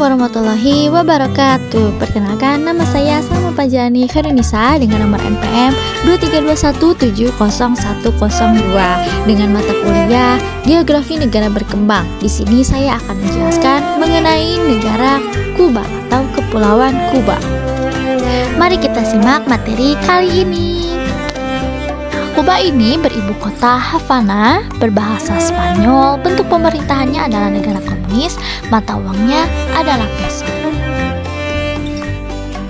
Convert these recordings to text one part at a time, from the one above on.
warahmatullahi wabarakatuh. Perkenalkan, nama saya Salma Pajani Khairunisa dengan nomor NPM 231701102 dengan mata kuliah Geografi Negara Berkembang. Di sini saya akan menjelaskan mengenai negara Kuba atau Kepulauan Kuba. Mari kita simak materi kali ini. Kuba ini beribu kota Havana, berbahasa Spanyol, bentuk pemerintahannya adalah negara komunis, mata uangnya adalah peso.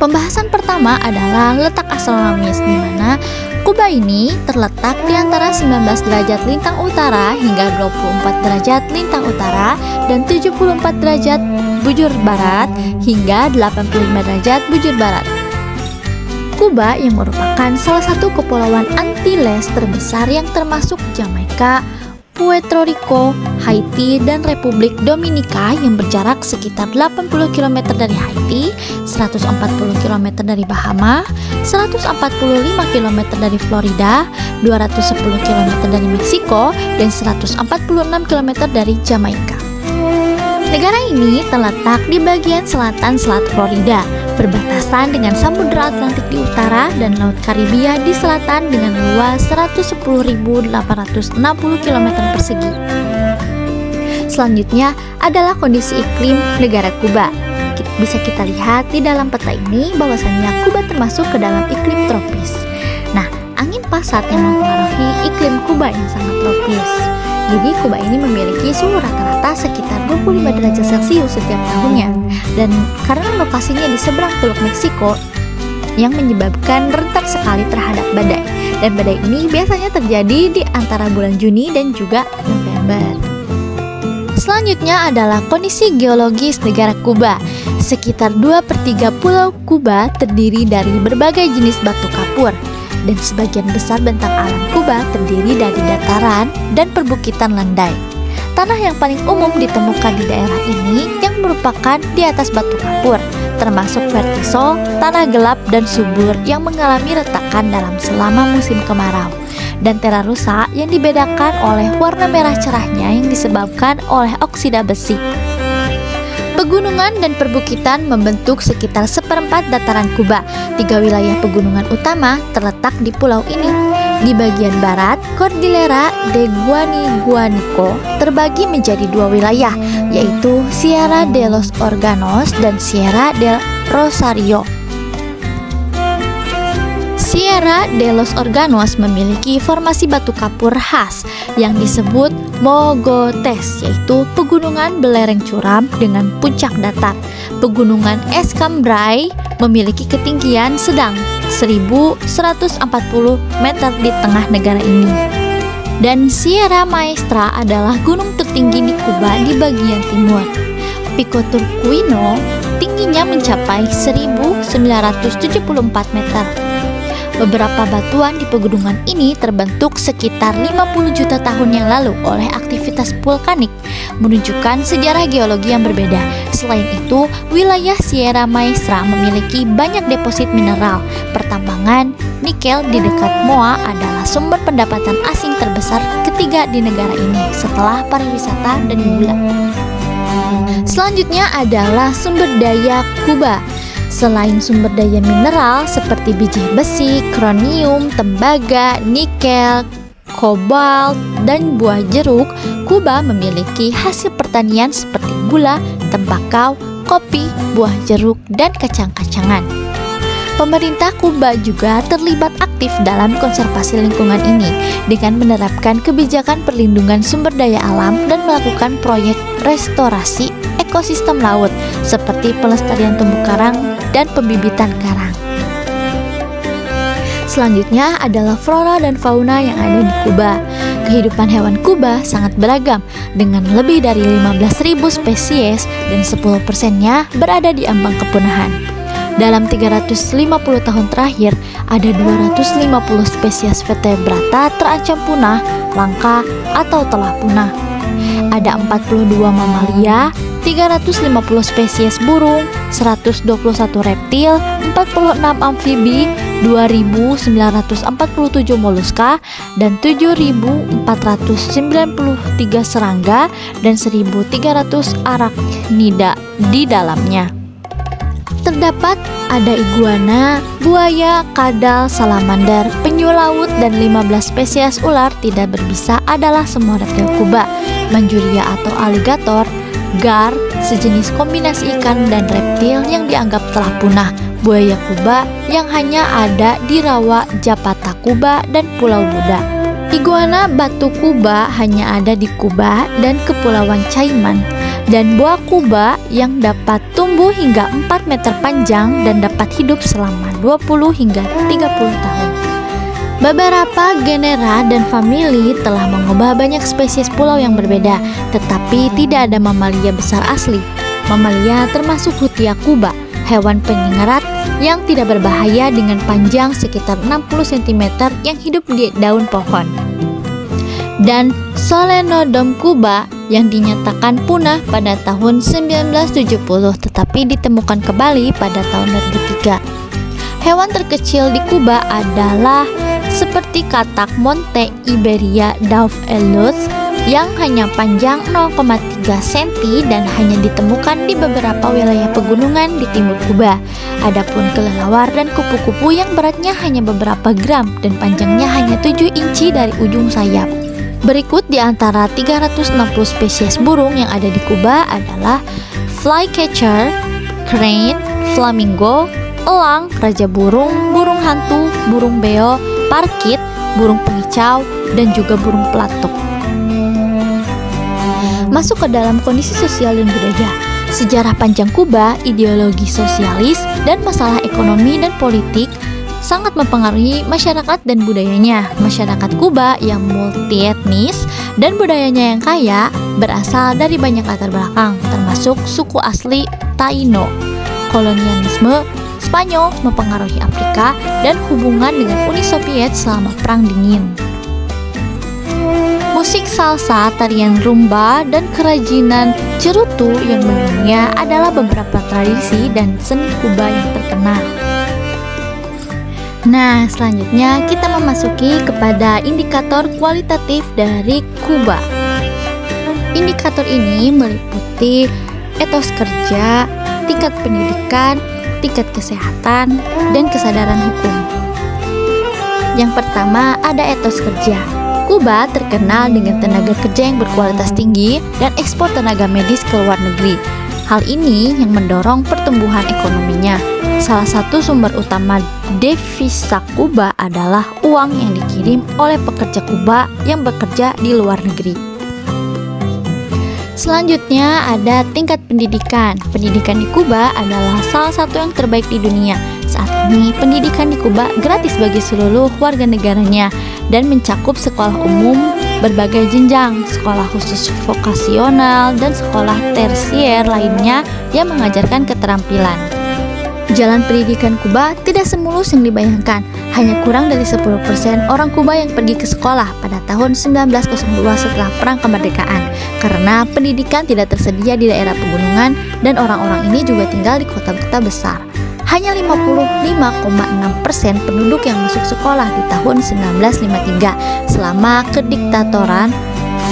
Pembahasan pertama adalah letak astronomis, di mana Kuba ini terletak di antara 19 derajat lintang utara hingga 24 derajat lintang utara dan 74 derajat bujur barat hingga 85 derajat bujur barat. Kuba yang merupakan salah satu kepulauan Antilles terbesar yang termasuk Jamaika, Puerto Rico, Haiti, dan Republik Dominika yang berjarak sekitar 80 km dari Haiti, 140 km dari Bahama, 145 km dari Florida, 210 km dari Meksiko, dan 146 km dari Jamaika. Negara ini terletak di bagian selatan Selat Florida, berbatasan dengan Samudra Atlantik di utara dan Laut Karibia di selatan dengan luas 110.860 km persegi. Selanjutnya adalah kondisi iklim negara Kuba. Bisa kita lihat di dalam peta ini bahwasannya Kuba termasuk ke dalam iklim tropis. Nah, angin pasat yang mempengaruhi iklim Kuba yang sangat tropis. Jadi Kuba ini memiliki suhu rata-rata sekitar 25 derajat Celcius setiap tahunnya. Dan karena lokasinya di seberang Teluk Meksiko yang menyebabkan rentan sekali terhadap badai. Dan badai ini biasanya terjadi di antara bulan Juni dan juga November. Selanjutnya adalah kondisi geologis negara Kuba. Sekitar 2/3 pulau Kuba terdiri dari berbagai jenis batu kapur. Dan sebagian besar bentang alam Kuba terdiri dari dataran dan perbukitan landai. Tanah yang paling umum ditemukan di daerah ini yang merupakan di atas batu kapur, termasuk vertisol, tanah gelap dan subur yang mengalami retakan dalam selama musim kemarau, dan terarusa yang dibedakan oleh warna merah cerahnya yang disebabkan oleh oksida besi. Pegunungan dan perbukitan membentuk sekitar seperempat dataran Kuba. 3 wilayah pegunungan utama terletak di pulau ini. Di bagian barat, Cordillera de Guanico terbagi menjadi 2 wilayah, yaitu Sierra de los Órganos dan Sierra del Rosario. Sierra de los Órganos memiliki formasi batu kapur khas yang disebut mogotes, yaitu pegunungan belereng curam dengan puncak datar. Pegunungan Escambray memiliki ketinggian sedang 1140 meter di tengah negara ini. Dan Sierra Maestra adalah gunung tertinggi di Kuba di bagian timur. Pico Turquino tingginya mencapai 1974 meter. Beberapa batuan di pegunungan ini terbentuk sekitar 50 juta tahun yang lalu oleh aktivitas vulkanik, menunjukkan sejarah geologi yang berbeda. Selain itu, wilayah Sierra Maestra memiliki banyak deposit mineral. Pertambangan nikel di dekat Moa adalah sumber pendapatan asing terbesar ketiga di negara ini setelah pariwisata dan gula. Selanjutnya adalah sumber daya Kuba. Selain sumber daya mineral seperti biji besi, kronium, tembaga, nikel, kobalt, dan buah jeruk, Kuba memiliki hasil pertanian seperti gula, tembakau, kopi, buah jeruk, dan kacang-kacangan. Pemerintah Kuba juga terlibat aktif dalam konservasi lingkungan ini dengan menerapkan kebijakan perlindungan sumber daya alam dan melakukan proyek restorasi ekosistem laut seperti pelestarian terumbu karang dan pembibitan karang. Selanjutnya adalah flora dan fauna yang ada di Kuba. Kehidupan hewan Kuba sangat beragam dengan lebih dari 15.000 spesies dan 10%-nya berada di ambang kepunahan. Dalam 350 tahun terakhir, ada 250 spesies vertebrata terancam punah, langka, atau telah punah. Ada 42 mamalia, 350 spesies burung, 121 reptil, 46 amfibi, 2.947 moluska, dan 7.493 serangga, dan 1.300 arachnida di dalamnya. Terdapat ada iguana, buaya, kadal, salamander, penyu laut, dan 15 spesies ular tidak berbisa adalah semua reptil Kuba, Manchuria atau aligator, gar, sejenis kombinasi ikan dan reptil yang dianggap telah punah, buaya Kuba yang hanya ada di rawa Japata Kuba dan Pulau Buda. Iguana batu Kuba hanya ada di Kuba dan Kepulauan Cayman, dan boa Kuba yang dapat tumbuh hingga 4 meter panjang dan dapat hidup selama 20 hingga 30 tahun. Beberapa genera dan famili telah mengubah banyak spesies pulau yang berbeda, tetapi tidak ada mamalia besar asli. Mamalia termasuk Hutia Kuba, hewan penyengat yang tidak berbahaya dengan panjang sekitar 60 cm yang hidup di daun pohon. Dan Solenodon Kuba yang dinyatakan punah pada tahun 1970 tetapi ditemukan kembali pada tahun 2003. Hewan terkecil di Kuba adalah seperti katak Monte Iberia Dauphellus yang hanya panjang 0,3 cm dan hanya ditemukan di beberapa wilayah pegunungan di timur Kuba. Adapun kelelawar dan kupu-kupu yang beratnya hanya beberapa gram dan panjangnya hanya 7 inci dari ujung sayap. Berikut di antara 360 spesies burung yang ada di Kuba adalah flycatcher, crane, flamingo, elang, raja burung, burung hantu, burung beo, parkit, burung pengicau, dan juga burung pelatuk. Masuk ke dalam kondisi sosial dan budaya. Sejarah panjang Kuba, ideologi sosialis, dan masalah ekonomi dan politik sangat mempengaruhi masyarakat dan budayanya. Masyarakat Kuba yang multietnis dan budayanya yang kaya berasal dari banyak latar belakang, termasuk suku asli Taino. Kolonialisme Spanyol mempengaruhi Afrika dan hubungan dengan Uni Soviet selama Perang Dingin. Musik salsa, tarian rumba, dan kerajinan cerutu yang mendunia adalah beberapa tradisi dan seni Kuba yang terkenal. Nah, selanjutnya kita memasuki kepada indikator kualitatif dari Kuba. Indikator ini meliputi etos kerja, tingkat pendidikan, tingkat kesehatan, dan kesadaran hukum. Yang pertama ada etos kerja. Kuba terkenal dengan tenaga kerja yang berkualitas tinggi dan ekspor tenaga medis ke luar negeri. Hal ini yang mendorong pertumbuhan ekonominya. Salah satu sumber utama devisa Kuba adalah uang yang dikirim oleh pekerja Kuba yang bekerja di luar negeri. Selanjutnya ada tingkat pendidikan. Pendidikan di Kuba adalah salah satu yang terbaik di dunia. Saat ini pendidikan di Kuba gratis bagi seluruh warga negaranya dan mencakup sekolah umum berbagai jenjang, sekolah khusus vokasional, dan sekolah tersier lainnya yang mengajarkan keterampilan. Jalan pendidikan Kuba tidak semulus yang dibayangkan. Hanya kurang dari 10% orang Kuba yang pergi ke sekolah pada tahun 1902 setelah Perang Kemerdekaan karena pendidikan tidak tersedia di daerah pegunungan dan orang-orang ini juga tinggal di kota-kota besar. Hanya 55,6% penduduk yang masuk sekolah di tahun 1953 selama kediktatoran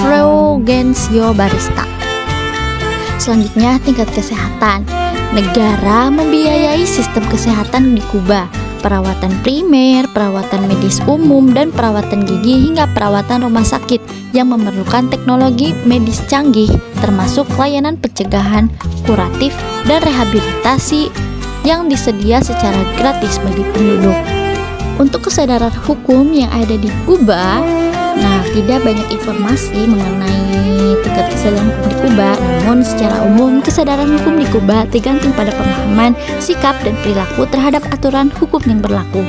Fulgencio Batista. Selanjutnya tingkat kesehatan. Negara membiayai sistem kesehatan di Kuba, perawatan primer, perawatan medis umum, dan perawatan gigi hingga perawatan rumah sakit yang memerlukan teknologi medis canggih, termasuk layanan pencegahan, kuratif, dan rehabilitasi yang disedia secara gratis bagi penduduk. Untuk kesadaran hukum yang ada di Kuba, tidak banyak informasi mengenai tingkat kesadaran hukum di Kuba, namun secara umum kesadaran hukum di Kuba tergantung pada pemahaman, sikap, dan perilaku terhadap aturan hukum yang berlaku.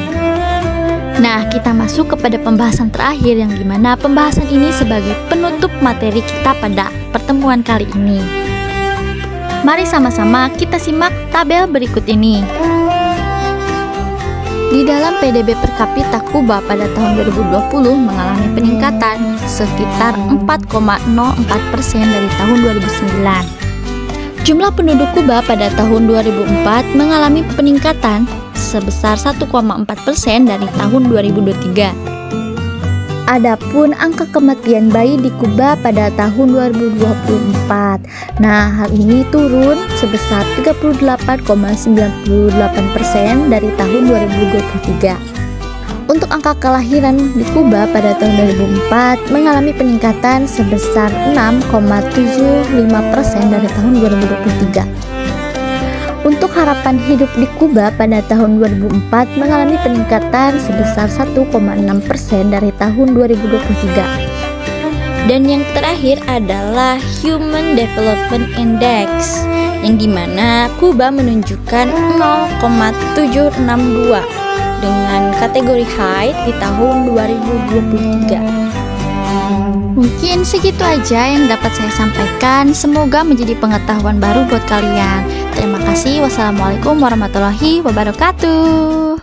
Nah, kita masuk kepada pembahasan terakhir yang dimana pembahasan ini sebagai penutup materi kita pada pertemuan kali ini. Mari sama-sama kita simak tabel berikut ini. Di dalam PDB per kapita Kuba pada tahun 2020 mengalami peningkatan sekitar 4,04% dari tahun 2009. Jumlah penduduk Kuba pada tahun 2004 mengalami peningkatan sebesar 1,4% dari tahun 2023. Adapun angka kematian bayi di Kuba pada tahun 2024, nah hal ini turun sebesar 38,98% dari tahun 2023. Untuk angka kelahiran di Kuba pada tahun 2004 mengalami peningkatan sebesar 6,75% dari tahun 2023. Untuk harapan hidup di Kuba pada tahun 2004 mengalami peningkatan sebesar 1,6% dari tahun 2023. Dan yang terakhir adalah Human Development Index, yang dimana Kuba menunjukkan 0,762 dengan kategori height di tahun 2023. Mungkin segitu aja yang dapat saya sampaikan. Semoga menjadi pengetahuan baru buat kalian. Terima kasih. Wassalamualaikum warahmatullahi wabarakatuh.